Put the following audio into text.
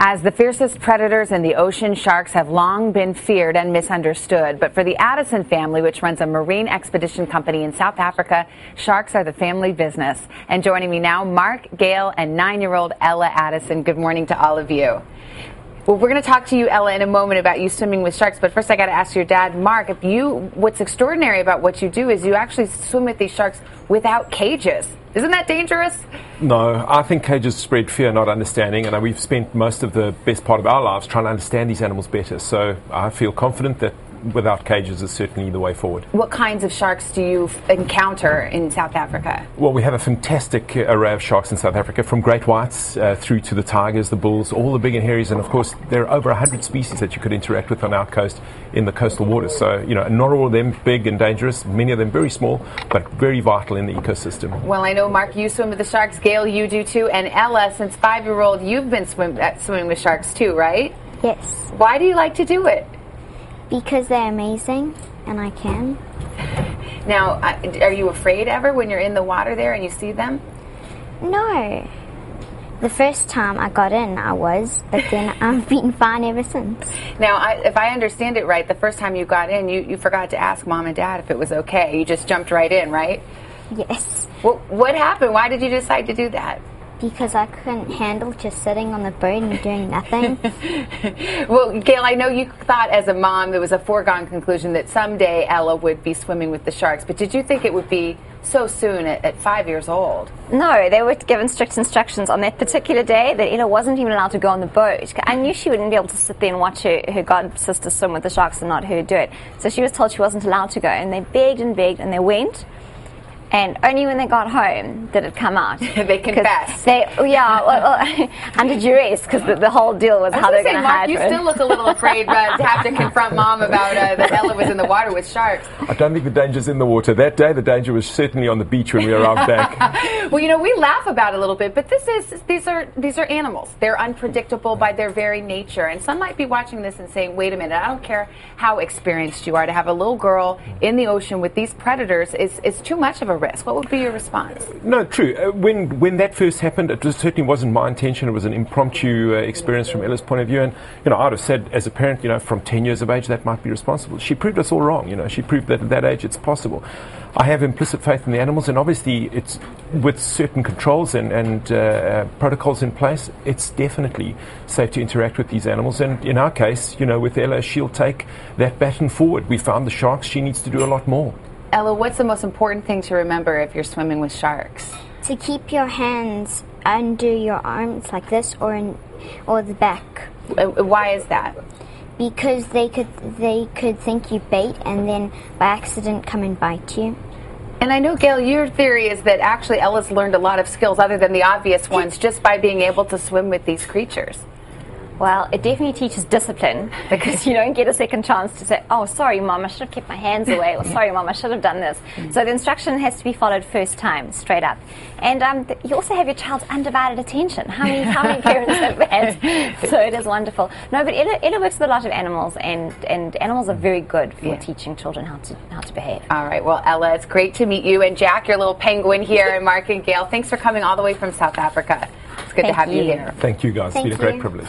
As the fiercest predators in the ocean, sharks have long been feared and misunderstood. But for the Addison family, which runs a marine expedition company in South Africa, sharks are the family business. And joining me now, Mark, Gail, and 9-year-old Ella Addison. Good morning to all of you. Well, we're going to talk to you, Ella, in a moment about you swimming with sharks. But first, I got to ask your dad, Mark, what's extraordinary about what you do is you actually swim with these sharks without cages. Isn't that dangerous? No, I think cages spread fear, not understanding, and we've spent most of the best part of our lives trying to understand these animals better. So I feel confident that without cages is certainly the way forward. What kinds of sharks do you encounter in South Africa? Well, we have a fantastic array of sharks in South Africa, from great whites through to the tigers, the bulls, all the big and hairies, and of course there are over 100 species that you could interact with on our coast in the coastal waters. So, not all of them big and dangerous, many of them very small, but very vital in the ecosystem. Well, I know, Mark, you swim with the sharks. Gail, you do too. And Ella, since 5-year-old, you've been swimming with sharks too, right? Yes. Why do you like to do it? Because they're amazing, and I can. Now, are you afraid ever when you're in the water there and you see them? No. The first time I got in, I was, but then I've been fine ever since. Now, if I understand it right, the first time you got in, you forgot to ask Mom and Dad if it was okay. You just jumped right in, right? Yes. Well, what happened? Why did you decide to do that? Because I couldn't handle just sitting on the boat and doing nothing. Well, Gail, I know you thought as a mom it was a foregone conclusion that someday Ella would be swimming with the sharks, but did you think it would be so soon at 5 years old? No, they were given strict instructions on that particular day that Ella wasn't even allowed to go on the boat. I knew she wouldn't be able to sit there and watch her god sister swim with the sharks and not her do it. So she was told she wasn't allowed to go, and they begged and begged, and they went. And only when they got home did it come out. They confessed. Under duress, because the whole deal was how they're going to hide her. Mark, you still look a little afraid to have to confront Mom about that Ella was in the water with sharks. I don't think the danger's in the water. That day, the danger was certainly on the beach when we arrived back. Well, we laugh about it a little bit, but these are animals. They're unpredictable by their very nature. And some might be watching this and saying, wait a minute, I don't care how experienced you are, to have a little girl in the ocean with these predators is too much of a risk. What would be your response? No, true. When that first happened, it certainly wasn't my intention. It was an impromptu experience from Ella's point of view. And, I'd have said as a parent, from 10 years of age, that might be responsible. She proved us all wrong. She proved that at that age it's possible. I have implicit faith in the animals, and obviously it's with certain controls and protocols in place, it's definitely safe to interact with these animals. And in our case, with Ella, she'll take that baton forward. We found the sharks. She needs to do a lot more. Ella, what's the most important thing to remember if you're swimming with sharks? To keep your hands under your arms like this, or the back. Why is that? Because they could think you bait and then by accident come and bite you. And I know, Gail, your theory is that actually Ella's learned a lot of skills other than the obvious ones just by being able to swim with these creatures. Well, it definitely teaches discipline, because you don't get a second chance to say, oh, sorry, Mom, I should have kept my hands away, or sorry, Mom, I should have done this. So the instruction has to be followed first time, straight up. And you also have your child's undivided attention. How many parents have that? So it is wonderful. No, but Ella works with a lot of animals, and animals are very good for teaching children how to behave. All right, well, Ella, it's great to meet you. And Jack, your little penguin here, and Mark and Gail, thanks for coming all the way from South Africa. It's good to have you here. Thank you, guys. It's been a great privilege.